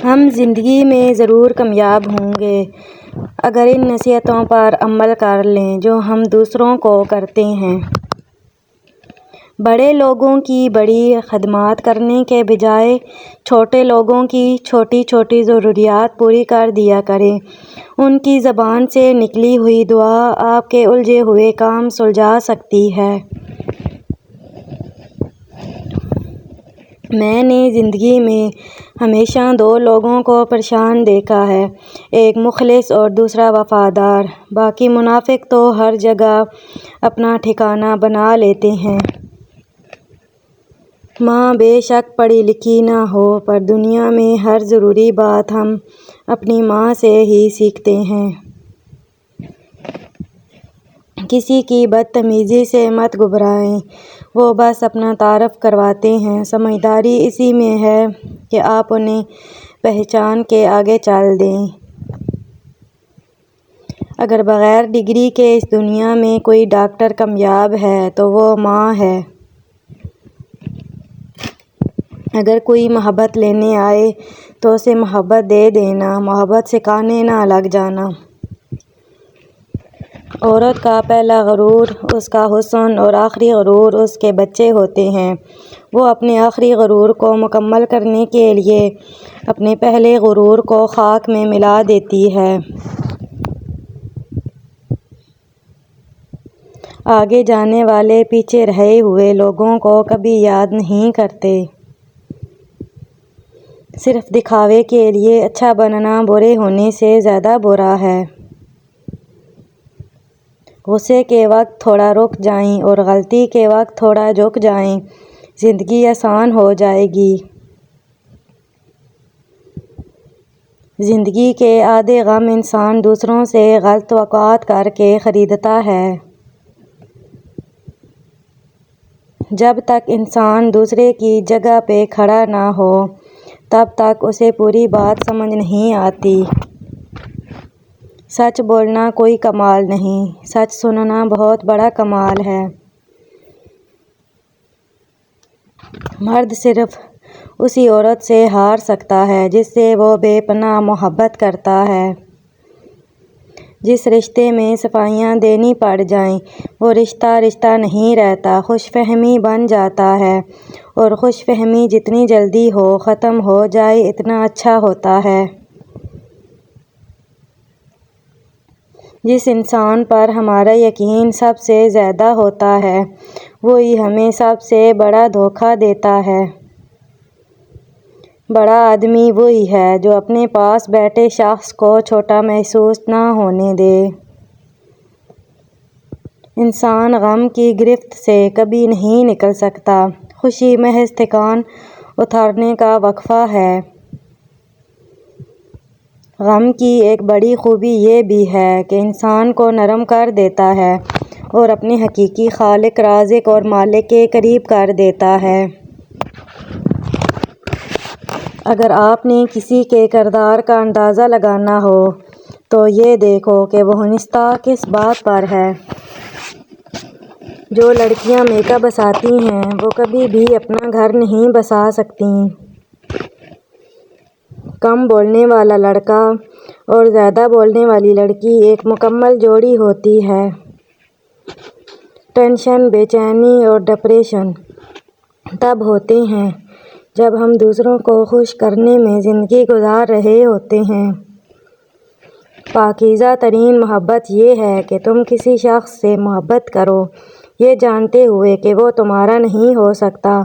ہم زندگی میں ضرور کامیاب ہوں گے اگر ان نصیحتوں پر عمل کر لیں جو ہم دوسروں کو کرتے ہیں۔ بڑے لوگوں کی بڑی خدمات کرنے کے بجائے چھوٹے لوگوں کی چھوٹی چھوٹی ضروریات پوری کر دیا کریں۔ ان کی زبان سے نکلی ہوئی دعا آپ کے الجھے ہوئے کام سلجھا سکتی ہے۔ میں نے زندگی میں ہمیشہ دو لوگوں کو پریشان دیکھا ہے، ایک مخلص اور دوسرا وفادار۔ باقی منافق تو ہر جگہ اپنا ٹھکانہ بنا لیتے ہیں۔ ماں بے شک پڑھی لکھی نہ ہو پر دنیا میں ہر ضروری بات ہم اپنی ماں سے ہی سیکھتے ہیں۔ کسی کی بدتمیزی سے مت گھبرائیں، وہ بس اپنا تعارف کرواتے ہیں۔ سمجھداری اسی میں ہے کہ آپ انہیں پہچان کے آگے چل دیں۔ اگر بغیر ڈگری کے اس دنیا میں کوئی ڈاکٹر کامیاب ہے تو وہ ماں ہے۔ اگر کوئی محبت لینے آئے تو اسے محبت دے دینا، محبت سکھانے نہ لگ جانا۔ عورت کا پہلا غرور اس کا حسن اور آخری غرور اس کے بچے ہوتے ہیں۔ وہ اپنے آخری غرور کو مکمل کرنے کے لیے اپنے پہلے غرور کو خاک میں ملا دیتی ہے۔ آگے جانے والے پیچھے رہے ہوئے لوگوں کو کبھی یاد نہیں کرتے۔ صرف دکھاوے کے لیے اچھا بننا برے ہونے سے زیادہ برا ہے۔ غصے کے وقت تھوڑا رک جائیں اور غلطی کے وقت تھوڑا جھک جائیں، زندگی آسان ہو جائے گی۔ زندگی کے آدھے غم انسان دوسروں سے غلط توقعات کر کے خریدتا ہے۔ جب تک انسان دوسرے کی جگہ پہ کھڑا نہ ہو تب تک اسے پوری بات سمجھ نہیں آتی۔ سچ بولنا کوئی کمال نہیں، سچ سننا بہت بڑا کمال ہے۔ مرد صرف اسی عورت سے ہار سکتا ہے جس سے وہ بے پناہ محبت کرتا ہے۔ جس رشتے میں صفائیاں دینی پڑ جائیں وہ رشتہ نہیں رہتا، خوش فہمی بن جاتا ہے، اور خوش فہمی جتنی جلدی ختم ہو جائے اتنا اچھا ہوتا ہے۔ جس انسان پر ہمارا یقین سب سے زیادہ ہوتا ہے وہی ہمیں سب سے بڑا دھوکہ دیتا ہے۔ بڑا آدمی وہی ہے جو اپنے پاس بیٹھے شخص کو چھوٹا محسوس نہ ہونے دے۔ انسان غم کی گرفت سے کبھی نہیں نکل سکتا، خوشی محض تھکان اتارنے کا وقفہ ہے۔ غم کی ایک بڑی خوبی یہ بھی ہے کہ انسان کو نرم کر دیتا ہے اور اپنے حقیقی خالق، رازق اور مالک کے قریب کر دیتا ہے۔ اگر آپ نے کسی کے کردار کا اندازہ لگانا ہو تو یہ دیکھو کہ وہ ہنستا کس بات پر ہے۔ جو لڑکیاں میک اپ بساتی ہیں وہ کبھی بھی اپنا گھر نہیں بسا سکتیں۔ کم بولنے والا لڑکا اور زیادہ بولنے والی لڑکی ایک مکمل جوڑی ہوتی ہے۔ ٹینشن، بے چینی اور ڈپریشن تب ہوتے ہیں جب ہم دوسروں کو خوش کرنے میں زندگی گزار رہے ہوتے ہیں۔ پاکیزہ ترین محبت یہ ہے کہ تم کسی شخص سے محبت کرو یہ جانتے ہوئے کہ وہ تمہارا نہیں ہو سکتا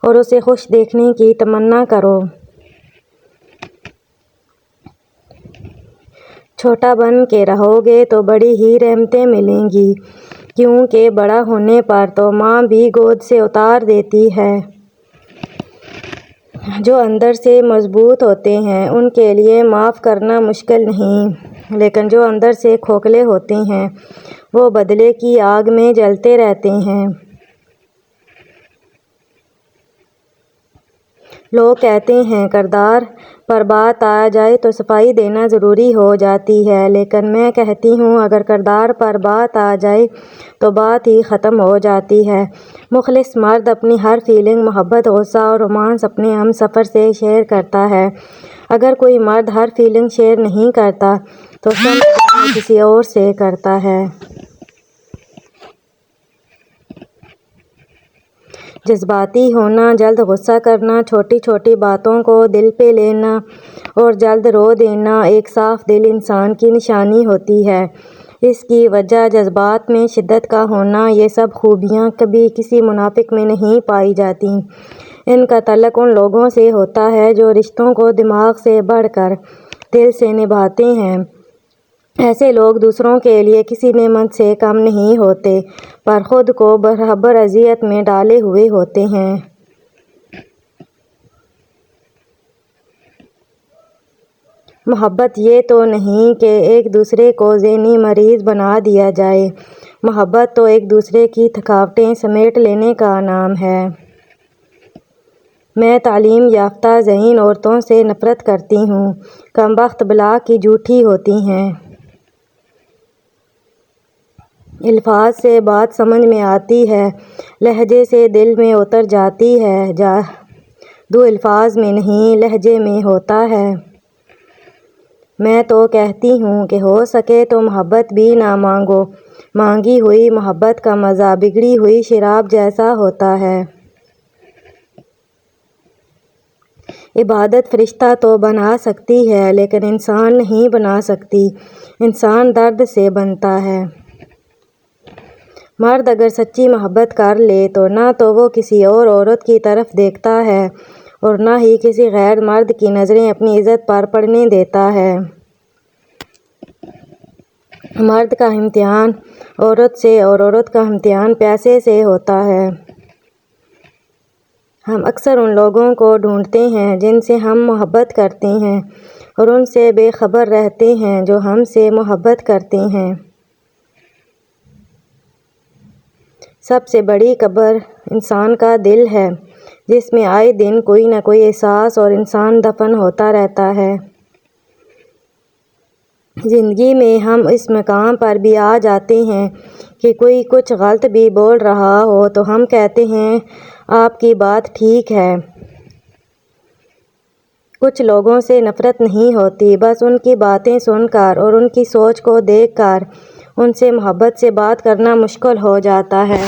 اور اسے خوش دیکھنے کی تمنا کرو۔ چھوٹا بن کے رہو گے تو بڑی ہی رحمتیں ملیں گی، کیونکہ بڑا ہونے پر تو ماں بھی گود سے اتار دیتی ہے۔ جو اندر سے مضبوط ہوتے ہیں ان کے لیے معاف کرنا مشکل نہیں، لیکن جو اندر سے کھوکھلے ہوتے ہیں وہ بدلے کی آگ میں جلتے رہتے ہیں۔ لوگ کہتے ہیں کردار پر بات آ جائے تو صفائی دینا ضروری ہو جاتی ہے، لیکن میں کہتی ہوں اگر کردار پر بات آ جائے تو بات ہی ختم ہو جاتی ہے۔ مخلص مرد اپنی ہر فیلنگ، محبت، غصہ اور رومانس اپنے ہم سفر سے شیئر کرتا ہے۔ اگر کوئی مرد ہر فیلنگ شیئر نہیں کرتا تو سمجھ وہ کسی اور سے کرتا ہے۔ جذباتی ہونا، جلد غصہ کرنا، چھوٹی چھوٹی باتوں کو دل پہ لینا اور جلد رو دینا ایک صاف دل انسان کی نشانی ہوتی ہے۔ اس کی وجہ جذبات میں شدت کا ہونا۔ یہ سب خوبیاں کبھی کسی منافق میں نہیں پائی جاتیں۔ ان کا تعلق ان لوگوں سے ہوتا ہے جو رشتوں کو دماغ سے بڑھ کر دل سے نبھاتے ہیں۔ ایسے لوگ دوسروں کے لیے کسی نعمت سے کم نہیں ہوتے، پر خود کو برابر اذیت میں ڈالے ہوئے ہوتے ہیں۔ محبت یہ تو نہیں کہ ایک دوسرے کو ذہنی مریض بنا دیا جائے۔ محبت تو ایک دوسرے کی تھکاوٹیں سمیٹ لینے کا نام ہے۔ میں تعلیم یافتہ ذہین عورتوں سے نفرت کرتی ہوں۔ کم بخت بلا کی جھوٹی ہوتی ہیں۔ الفاظ سے بات سمجھ میں آتی ہے، لہجے سے دل میں اتر جاتی ہے۔ جادو الفاظ میں نہیں، لہجے میں ہوتا ہے۔ میں تو کہتی ہوں کہ ہو سکے تو محبت بھی نہ مانگو۔ مانگی ہوئی محبت کا مزہ بگڑی ہوئی شراب جیسا ہوتا ہے۔ عبادت فرشتہ تو بنا سکتی ہے لیکن انسان نہیں بنا سکتی۔ انسان درد سے بنتا ہے۔ مرد اگر سچی محبت کر لے تو نہ تو وہ کسی اور عورت کی طرف دیکھتا ہے اور نہ ہی کسی غیر مرد کی نظریں اپنی عزت پر پڑنے دیتا ہے۔ مرد کا امتحان عورت سے اور عورت کا امتحان پیسے سے ہوتا ہے۔ ہم اکثر ان لوگوں کو ڈھونڈتے ہیں جن سے ہم محبت کرتے ہیں اور ان سے بے خبر رہتے ہیں جو ہم سے محبت کرتے ہیں۔ سب سے بڑی قبر انسان کا دل ہے جس میں آئے دن کوئی نہ کوئی احساس اور انسان دفن ہوتا رہتا ہے۔ زندگی میں ہم اس مقام پر بھی آ جاتے ہیں کہ کوئی کچھ غلط بھی بول رہا ہو تو ہم کہتے ہیں آپ کی بات ٹھیک ہے۔ کچھ لوگوں سے نفرت نہیں ہوتی، بس ان کی باتیں سن کر اور ان کی سوچ کو دیکھ کر ان سے محبت سے بات کرنا مشکل ہو جاتا ہے۔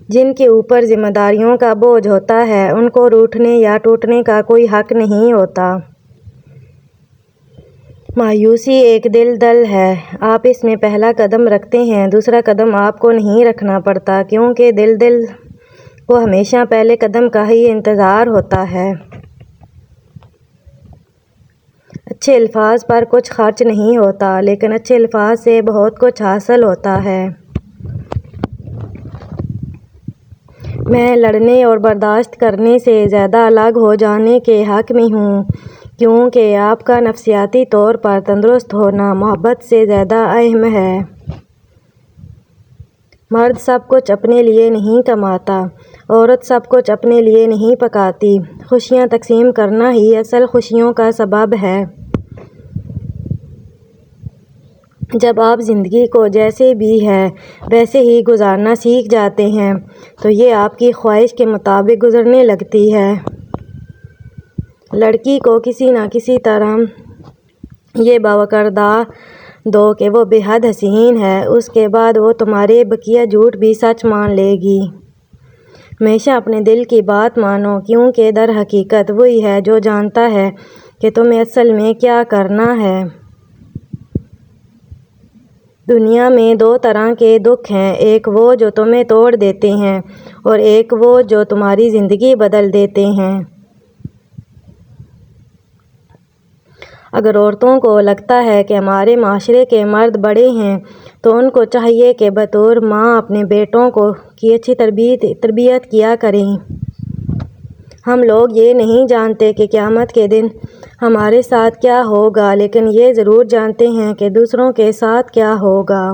جن کے اوپر ذمہ داریوں کا بوجھ ہوتا ہے ان کو روٹھنے یا ٹوٹنے کا کوئی حق نہیں ہوتا۔ مایوسی ایک دلدل ہے۔ آپ اس میں پہلا قدم رکھتے ہیں، دوسرا قدم آپ کو نہیں رکھنا پڑتا کیونکہ دلدل کو ہمیشہ پہلے قدم کا ہی انتظار ہوتا ہے۔ اچھے الفاظ پر کچھ خرچ نہیں ہوتا لیکن اچھے الفاظ سے بہت کچھ حاصل ہوتا ہے۔ میں لڑنے اور برداشت کرنے سے زیادہ الگ ہو جانے کے حق میں ہوں کیونکہ آپ کا نفسیاتی طور پر تندرست ہونا محبت سے زیادہ اہم ہے۔ مرد سب کچھ اپنے لیے نہیں کماتا، عورت سب کچھ اپنے لیے نہیں پکاتی۔ خوشیاں تقسیم کرنا ہی اصل خوشیوں کا سبب ہے۔ جب آپ زندگی کو جیسے بھی ہے ویسے ہی گزارنا سیکھ جاتے ہیں تو یہ آپ کی خواہش کے مطابق گزرنے لگتی ہے۔ لڑکی کو کسی نہ کسی طرح یہ باوقار دو کہ وہ بے حد حسین ہے، اس کے بعد وہ تمہارے بقیہ جھوٹ بھی سچ مان لے گی۔ ہمیشہ اپنے دل کی بات مانو کیونکہ در حقیقت وہی ہے جو جانتا ہے کہ تمہیں اصل میں کیا کرنا ہے۔ دنیا میں دو طرح کے دکھ ہیں، ایک وہ جو تمہیں توڑ دیتے ہیں اور ایک وہ جو تمہاری زندگی بدل دیتے ہیں۔ اگر عورتوں کو لگتا ہے کہ ہمارے معاشرے کے مرد بڑے ہیں تو ان کو چاہیے کہ بطور ماں اپنے بیٹوں کی اچھی تربیت کیا کریں۔ ہم لوگ یہ نہیں جانتے کہ قیامت کے دن ہمارے ساتھ کیا ہوگا لیکن یہ ضرور جانتے ہیں کہ دوسروں کے ساتھ کیا ہوگا۔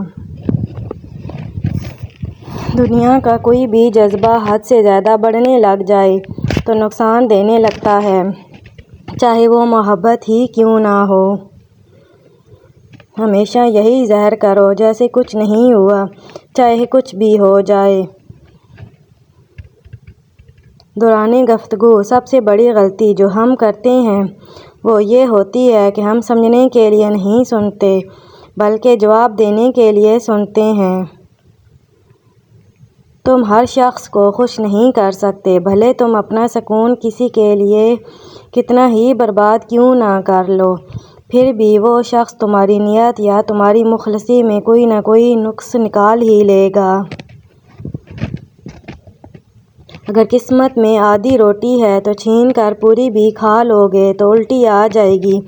دنیا کا کوئی بھی جذبہ حد سے زیادہ بڑھنے لگ جائے تو نقصان دینے لگتا ہے، چاہے وہ محبت ہی کیوں نہ ہو۔ ہمیشہ یہی ظاہر کرو جیسے کچھ نہیں ہوا، چاہے کچھ بھی ہو جائے۔ دوران گفتگو سب سے بڑی غلطی جو ہم کرتے ہیں وہ یہ ہوتی ہے کہ ہم سمجھنے کے لیے نہیں سنتے بلکہ جواب دینے کے لیے سنتے ہیں۔ تم ہر شخص کو خوش نہیں کر سکتے، بھلے تم اپنا سکون کسی کے لیے کتنا ہی برباد کیوں نہ کر لو، پھر بھی وہ شخص تمہاری نیت یا تمہاری مخلصی میں کوئی نہ کوئی نقص نکال ہی لے گا۔ اگر قسمت میں آدھی روٹی ہے تو چھین کر پوری بھی کھا لو گے تو الٹی آ جائے گی۔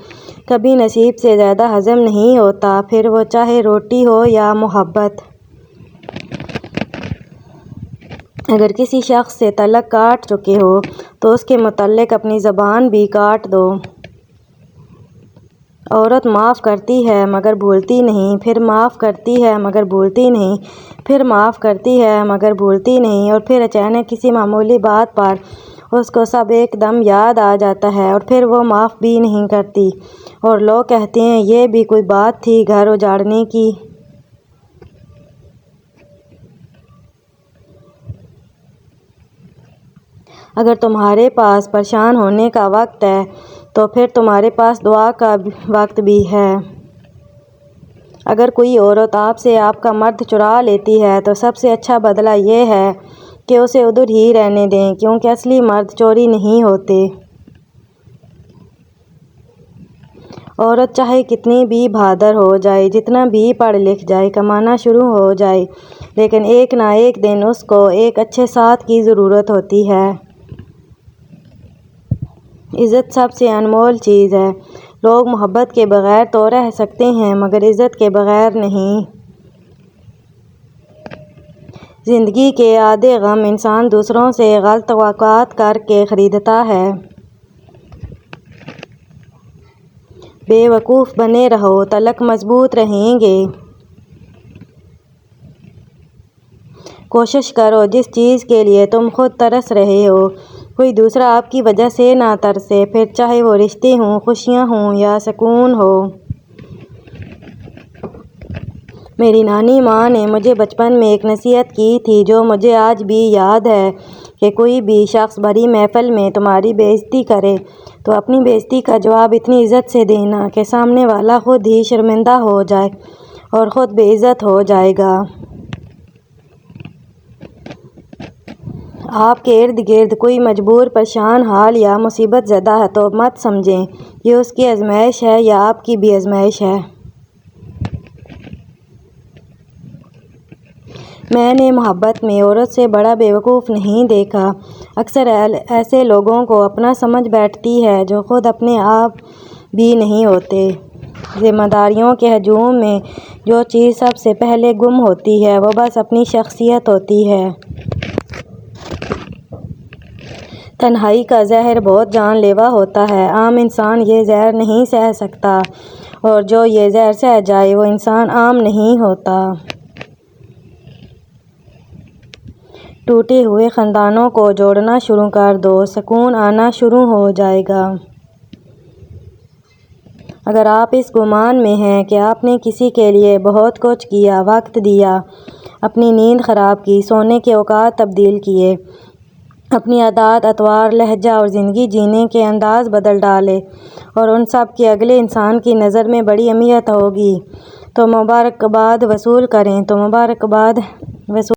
کبھی نصیب سے زیادہ ہضم نہیں ہوتا، پھر وہ چاہے روٹی ہو یا محبت۔ اگر کسی شخص سے تعلق کاٹ چکے ہو تو اس کے متعلق اپنی زبان بھی کاٹ دو۔ عورت معاف کرتی ہے مگر بھولتی نہیں، پھر معاف کرتی ہے مگر بھولتی نہیں، پھر معاف کرتی ہے مگر بھولتی نہیں، اور پھر اچانک کسی معمولی بات پر اس کو سب ایک دم یاد آ جاتا ہے اور پھر وہ معاف بھی نہیں کرتی، اور لوگ کہتے ہیں یہ بھی کوئی بات تھی گھر اجاڑنے کی۔ اگر تمہارے پاس پریشان ہونے کا وقت ہے تو پھر تمہارے پاس دعا کا وقت بھی ہے۔ اگر کوئی عورت آپ سے آپ کا مرد چرا لیتی ہے تو سب سے اچھا بدلہ یہ ہے کہ اسے ادھر ہی رہنے دیں، کیونکہ اصلی مرد چوری نہیں ہوتے۔ عورت چاہے کتنی بھی بہادر ہو جائے، جتنا بھی پڑھ لکھ جائے، کمانا شروع ہو جائے، لیکن ایک نہ ایک دن اس کو ایک اچھے ساتھ کی ضرورت ہوتی ہے۔ عزت سب سے انمول چیز ہے۔ لوگ محبت کے بغیر تو رہ سکتے ہیں مگر عزت کے بغیر نہیں۔ زندگی کے آدھے غم انسان دوسروں سے غلط توقعات کر کے خریدتا ہے۔ بے وقوف بنے رہو، تلک مضبوط رہیں گے۔ کوشش کرو جس چیز کے لیے تم خود ترس رہے ہو کوئی دوسرا آپ کی وجہ سے نہ ترسے، پھر چاہے وہ رشتے ہوں، خوشیاں ہوں یا سکون ہو۔ میری نانی ماں نے مجھے بچپن میں ایک نصیحت کی تھی جو مجھے آج بھی یاد ہے کہ کوئی بھی شخص بھری محفل میں تمہاری بے عزتی کرے تو اپنی بے عزتی کا جواب اتنی عزت سے دینا کہ سامنے والا خود ہی شرمندہ ہو جائے اور خود بے عزت ہو جائے گا۔ آپ کے ارد گرد کوئی مجبور، پریشان حال یا مصیبت زدہ ہے تو مت سمجھیں یہ اس کی آزمائش ہے یا آپ کی بھی آزمائش ہے۔ میں نے محبت میں عورت سے بڑا بے وقوف نہیں دیکھا۔ اکثر ایسے لوگوں کو اپنا سمجھ بیٹھتی ہے جو خود اپنے آپ بھی نہیں ہوتے۔ ذمہ داریوں کے ہجوم میں جو چیز سب سے پہلے گم ہوتی ہے وہ بس اپنی شخصیت ہوتی ہے۔ تنہائی کا زہر بہت جان لیوا ہوتا ہے، عام انسان یہ زہر نہیں سہ سکتا، اور جو یہ زہر سہ جائے وہ انسان عام نہیں ہوتا۔ ٹوٹے ہوئے خاندانوں کو جوڑنا شروع کر دو، سکون آنا شروع ہو جائے گا۔ اگر آپ اس گمان میں ہیں کہ آپ نے کسی کے لیے بہت کچھ کیا، وقت دیا، اپنی نیند خراب کی، سونے کے اوقات تبدیل کیے، اپنی عادات، اطوار، لہجہ اور زندگی جینے کے انداز بدل ڈالے اور ان سب کی اگلے انسان کی نظر میں بڑی اہمیت ہوگی تو مبارکباد وصول کریں، تو مبارکباد وصول